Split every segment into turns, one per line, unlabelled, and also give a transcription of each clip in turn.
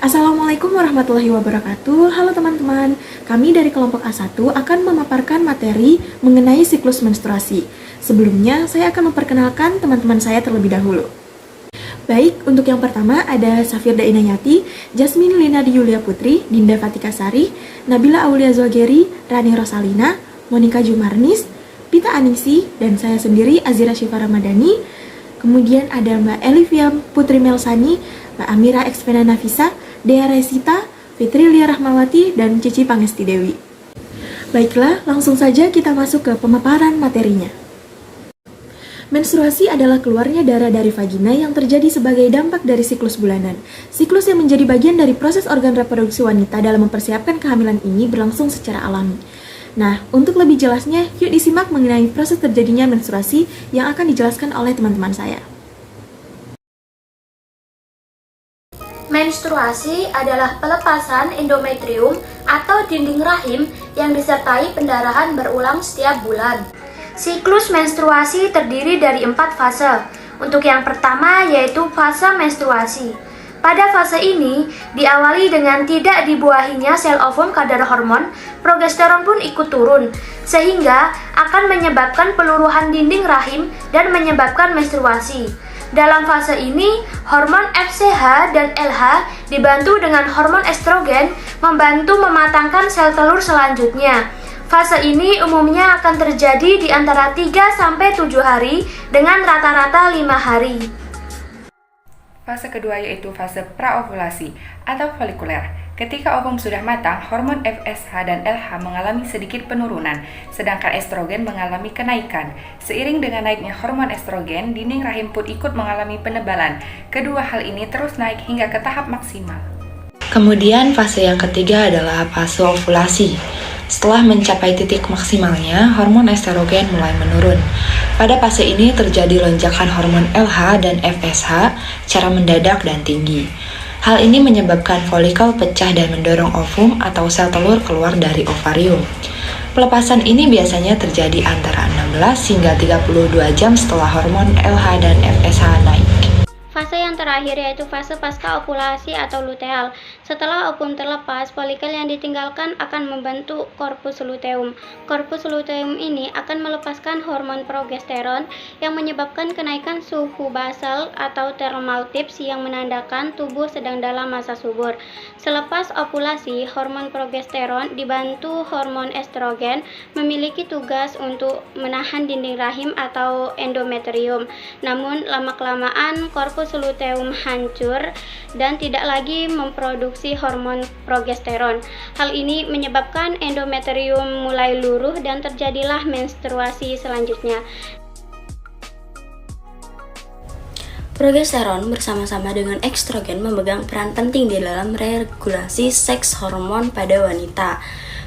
Assalamualaikum warahmatullahi wabarakatuh. Halo teman-teman, kami dari kelompok A1 akan memaparkan materi mengenai siklus menstruasi. Sebelumnya, saya akan memperkenalkan teman-teman saya terlebih dahulu. Baik, untuk yang pertama ada Safirda Inayati, Jasmine Linadi Yulia Putri, Dinda Fatika Sari, Nabila Aulia Zogheri, Rani Rosalina, Monika Jumarnis, Pita Anisi, dan saya sendiri Azira Syifa Ramadhani. Kemudian ada Mbak Elivia Putri Melsani, Mbak Amira Ekspena Nafisa, Dea Resita, Fitri Lia Rahmawati, dan Cici Pangesti Dewi. Baiklah, langsung saja kita masuk ke pemaparan materinya. Menstruasi adalah keluarnya darah dari vagina yang terjadi sebagai dampak dari siklus bulanan. Siklus yang menjadi bagian dari proses organ reproduksi wanita dalam mempersiapkan kehamilan ini berlangsung secara alami. Nah, untuk lebih jelasnya, yuk disimak mengenai proses terjadinya menstruasi yang akan dijelaskan oleh teman-teman saya.
Menstruasi adalah pelepasan endometrium atau dinding rahim yang disertai pendarahan berulang setiap bulan. Siklus menstruasi terdiri dari 4 fase. Untuk yang pertama yaitu fase menstruasi. Pada fase ini diawali dengan tidak dibuahinya sel ovum kadar hormon, progesteron pun ikut turun, sehingga akan menyebabkan peluruhan dinding rahim dan menyebabkan menstruasi. Dalam fase ini, hormon FSH dan LH dibantu dengan hormon estrogen membantu mematangkan sel telur selanjutnya. Fase ini umumnya akan terjadi di antara 3-7 hari dengan rata-rata 5 hari.
Fase kedua yaitu fase praovulasi atau folikuler. Ketika ovum sudah matang, hormon FSH dan LH mengalami sedikit penurunan, sedangkan estrogen mengalami kenaikan. Seiring dengan naiknya hormon estrogen, dinding rahim pun ikut mengalami penebalan. Kedua hal ini terus naik hingga ke tahap maksimal.
Kemudian fase yang ketiga adalah fase ovulasi. Setelah mencapai titik maksimalnya, hormon estrogen mulai menurun. Pada fase ini terjadi lonjakan hormon LH dan FSH secara mendadak dan tinggi. Hal ini menyebabkan folikel pecah dan mendorong ovum atau sel telur keluar dari ovarium. Pelepasan ini biasanya terjadi antara 16 hingga 32 jam setelah hormon LH dan FSH naik.
Fase yang terakhir yaitu fase pasca ovulasi atau luteal. Setelah ovum terlepas, folikel yang ditinggalkan akan membentuk korpus luteum. Korpus luteum ini akan melepaskan hormon progesteron yang menyebabkan kenaikan suhu basal atau thermal tips yang menandakan tubuh sedang dalam masa subur. Selepas ovulasi, hormon progesteron dibantu hormon estrogen memiliki tugas untuk menahan dinding rahim atau endometrium. Namun lama-kelamaan korpus luteum hancur dan tidak lagi memproduksi hormon progesteron. Hal ini menyebabkan endometrium mulai luruh dan terjadilah menstruasi selanjutnya.
Progesteron bersama-sama dengan estrogen memegang peran penting di dalam regulasi seks hormon pada wanita.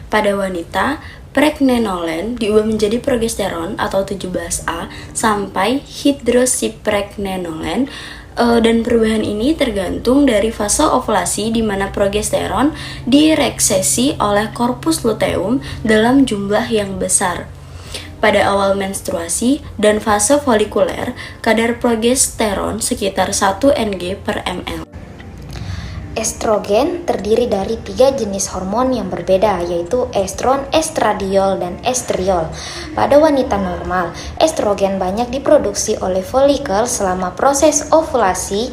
Pada wanita, pregnenolon diubah menjadi progesteron atau 17A sampai hidroksipregnenolon. Dan perubahan ini tergantung dari fase ovulasi di mana progesteron direksesi oleh korpus luteum dalam jumlah yang besar. Pada awal menstruasi dan fase folikuler, kadar progesteron sekitar 1 Ng per ml.
Estrogen terdiri dari 3 jenis hormon yang berbeda, yaitu estron, estradiol, dan estriol. Pada wanita normal, estrogen banyak diproduksi oleh folikel selama proses ovulasi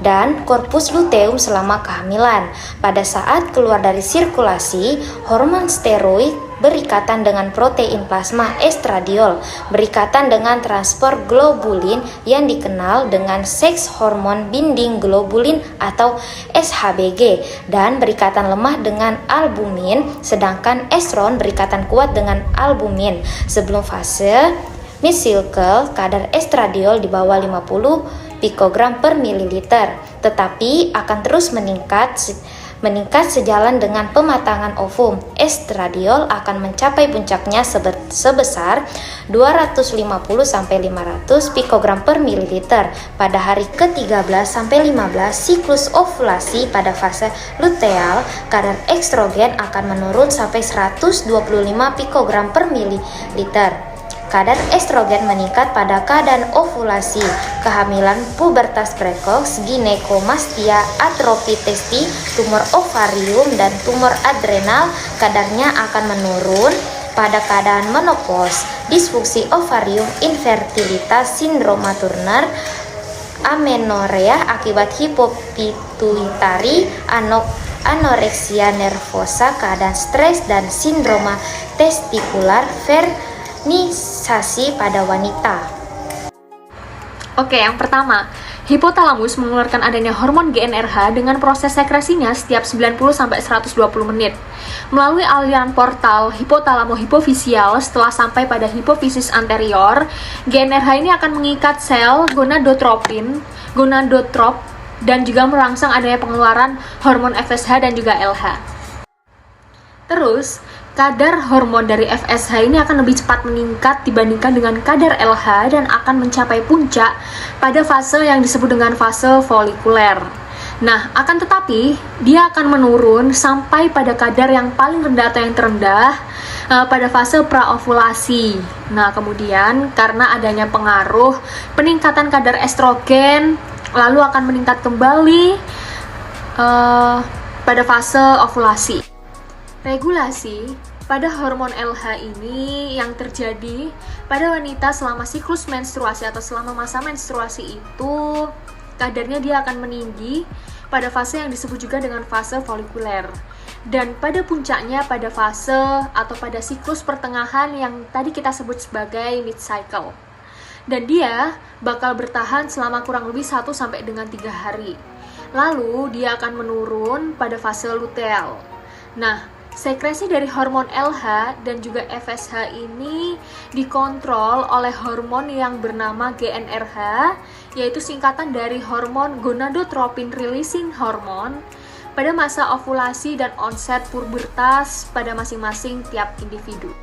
dan korpus luteum selama kehamilan. Pada saat keluar dari sirkulasi, hormon steroid berikatan dengan protein plasma estradiol, berikatan dengan transport globulin yang dikenal dengan seks hormon binding globulin atau SHBG, dan berikatan lemah dengan albumin, sedangkan estron berikatan kuat dengan albumin. Sebelum fase mid-cycle, kadar estradiol di bawah 50 pikogram per mililiter, tetapi akan terus meningkat sejalan dengan pematangan ovum. Estradiol akan mencapai puncaknya sebesar 250-500 pikogram per mililiter pada hari ke-13-15 siklus ovulasi. Pada fase luteal, kadar estrogen akan menurun sampai 125 pikogram per mililiter. Kadar estrogen meningkat pada keadaan ovulasi, kehamilan, pubertas precox, ginekomastia, atrofi testi, tumor ovarium, dan tumor adrenal. Kadarnya akan menurun pada keadaan menopause, disfungsi ovarium, infertilitas, sindroma Turner, amenorea akibat hipopituitari, anoreksia nervosa, keadaan stres, dan sindroma testikular vernisasi pada wanita.
Oke, yang pertama, hipotalamus mengeluarkan adanya hormon GnRH dengan proses sekresinya setiap 90-120 menit. Melalui aliran portal hipotalamo-hipofisial setelah sampai pada hipofisis anterior, GnRH ini akan mengikat sel gonadotrop, dan juga merangsang adanya pengeluaran hormon FSH dan juga LH. Terus, kadar hormon dari FSH ini akan lebih cepat meningkat dibandingkan dengan kadar LH dan akan mencapai puncak pada fase yang disebut dengan fase folikuler. Nah, akan tetapi dia akan menurun sampai pada kadar yang paling rendah atau yang terendah pada fase praovulasi. Nah, kemudian karena adanya pengaruh peningkatan kadar estrogen, lalu akan meningkat kembali pada fase ovulasi. Regulasi pada hormon LH ini yang terjadi pada wanita selama siklus menstruasi atau selama masa menstruasi itu kadarnya dia akan meninggi pada fase yang disebut juga dengan fase folikuler, dan pada puncaknya pada fase atau pada siklus pertengahan yang tadi kita sebut sebagai mid cycle, dan dia bakal bertahan selama kurang lebih 1 sampai dengan 3 hari. Lalu dia akan menurun pada fase luteal. Nah, sekresi dari hormon LH dan juga FSH ini dikontrol oleh hormon yang bernama GnRH, yaitu singkatan dari hormon gonadotropin releasing hormone pada masa ovulasi dan onset pubertas pada masing-masing tiap individu.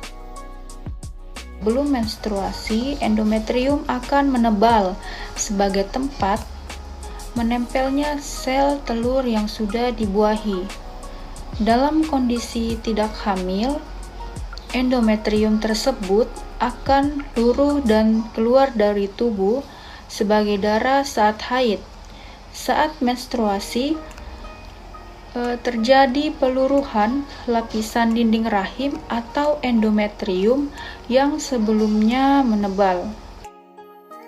Sebelum menstruasi, endometrium akan menebal sebagai tempat menempelnya sel telur yang sudah dibuahi. Dalam kondisi tidak hamil, endometrium tersebut akan luruh dan keluar dari tubuh sebagai darah saat haid. Saat menstruasi, terjadi peluruhan lapisan dinding rahim atau endometrium yang sebelumnya menebal.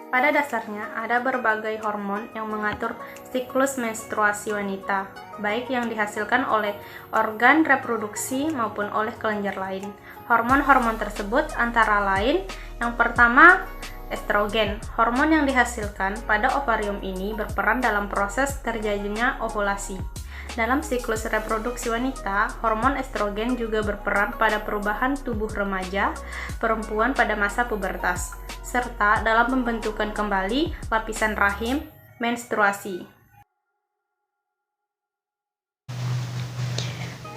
Pada dasarnya, ada berbagai hormon yang mengatur siklus menstruasi wanita, baik yang dihasilkan oleh organ reproduksi maupun oleh kelenjar lain. Hormon-hormon tersebut antara lain, yang pertama, estrogen. Hormon yang dihasilkan pada ovarium ini berperan dalam proses terjadinya ovulasi. Dalam siklus reproduksi wanita, hormon estrogen juga berperan pada perubahan tubuh remaja, perempuan pada masa pubertas, serta dalam pembentukan kembali lapisan rahim menstruasi.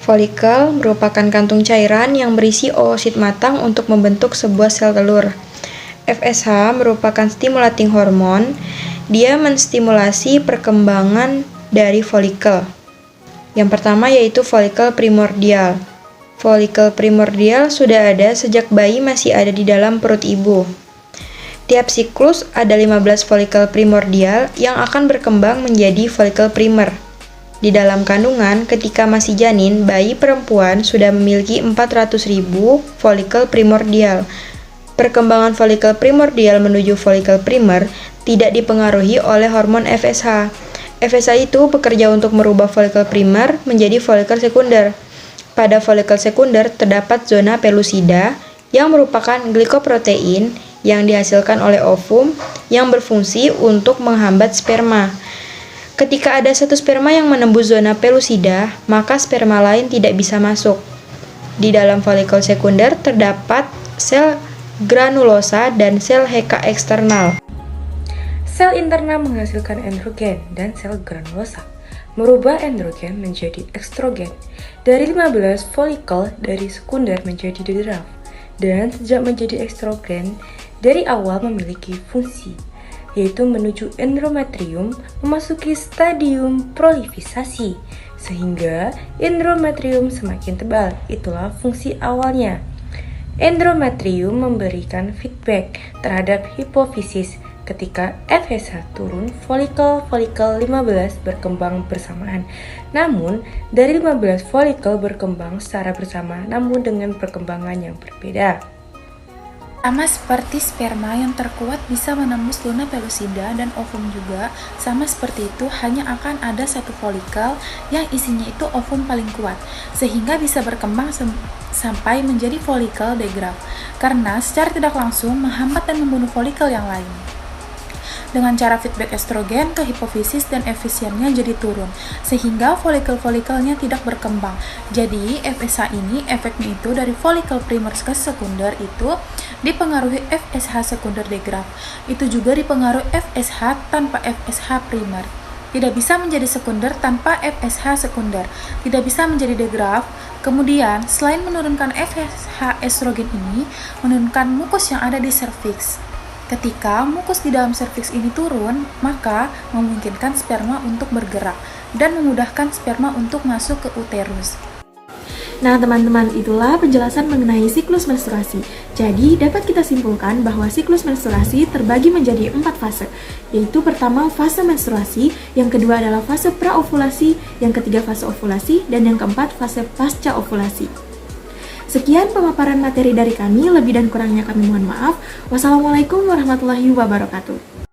Folikel merupakan kantung cairan yang berisi oosit matang untuk membentuk sebuah sel telur. FSH merupakan stimulating hormon. Dia menstimulasi perkembangan dari folikel. Yang pertama yaitu folikel primordial. Folikel primordial sudah ada sejak bayi masih ada di dalam perut ibu. Tiap siklus ada 15 folikel primordial yang akan berkembang menjadi folikel primer. Di dalam kandungan, ketika masih janin, bayi perempuan sudah memiliki 400.000 folikel primordial. Perkembangan folikel primordial menuju folikel primer tidak dipengaruhi oleh hormon FSH. FSH itu bekerja untuk merubah folikel primer menjadi folikel sekunder. Pada folikel sekunder terdapat zona pellucida yang merupakan glikoprotein yang dihasilkan oleh ovum yang berfungsi untuk menghambat sperma. Ketika ada satu sperma yang menembus zona pellucida, maka sperma lain tidak bisa masuk. Di dalam folikel sekunder terdapat sel granulosa dan sel HK eksternal.
Sel internal menghasilkan androgen dan sel granulosa merubah androgen menjadi estrogen. Dari 15 folikel dari sekunder menjadi draft, dan sejak menjadi estrogen dari awal memiliki fungsi, yaitu menuju endometrium memasuki stadium proliferasi, sehingga endometrium semakin tebal. Itulah fungsi awalnya. Endometrium memberikan feedback terhadap hipofisis. Ketika FSH turun, folikel-folikel 15 berkembang bersamaan. Namun, dari 15 folikel berkembang secara bersama namun dengan perkembangan yang berbeda.
Sama seperti sperma yang terkuat bisa menembus luna pellucida dan ovum juga, sama seperti itu hanya akan ada satu folikel yang isinya itu ovum paling kuat, sehingga bisa berkembang sampai menjadi folikel degraf, karena secara tidak langsung menghambat dan membunuh folikel yang lain. Dengan cara feedback estrogen ke hipofisis dan efisiennya jadi turun, sehingga folikel-folikelnya tidak berkembang. Jadi FSH ini efeknya itu dari folikel primer ke sekunder itu dipengaruhi FSH sekunder degraf. Itu juga dipengaruhi FSH tanpa FSH primer. Tidak bisa menjadi sekunder tanpa FSH sekunder. Tidak bisa menjadi degraf. Kemudian, selain menurunkan FSH estrogen ini, menurunkan mukus yang ada di serviks. Ketika mukus di dalam serviks ini turun, maka memungkinkan sperma untuk bergerak dan memudahkan sperma untuk masuk ke uterus.
Nah teman-teman, itulah penjelasan mengenai siklus menstruasi. Jadi dapat kita simpulkan bahwa siklus menstruasi terbagi menjadi 4 fase, yaitu pertama fase menstruasi, yang kedua adalah fase praovulasi, yang ketiga fase ovulasi, dan yang keempat fase pasca ovulasi. Sekian pemaparan materi dari kami, lebih dan kurangnya kami mohon maaf. Wassalamualaikum warahmatullahi wabarakatuh.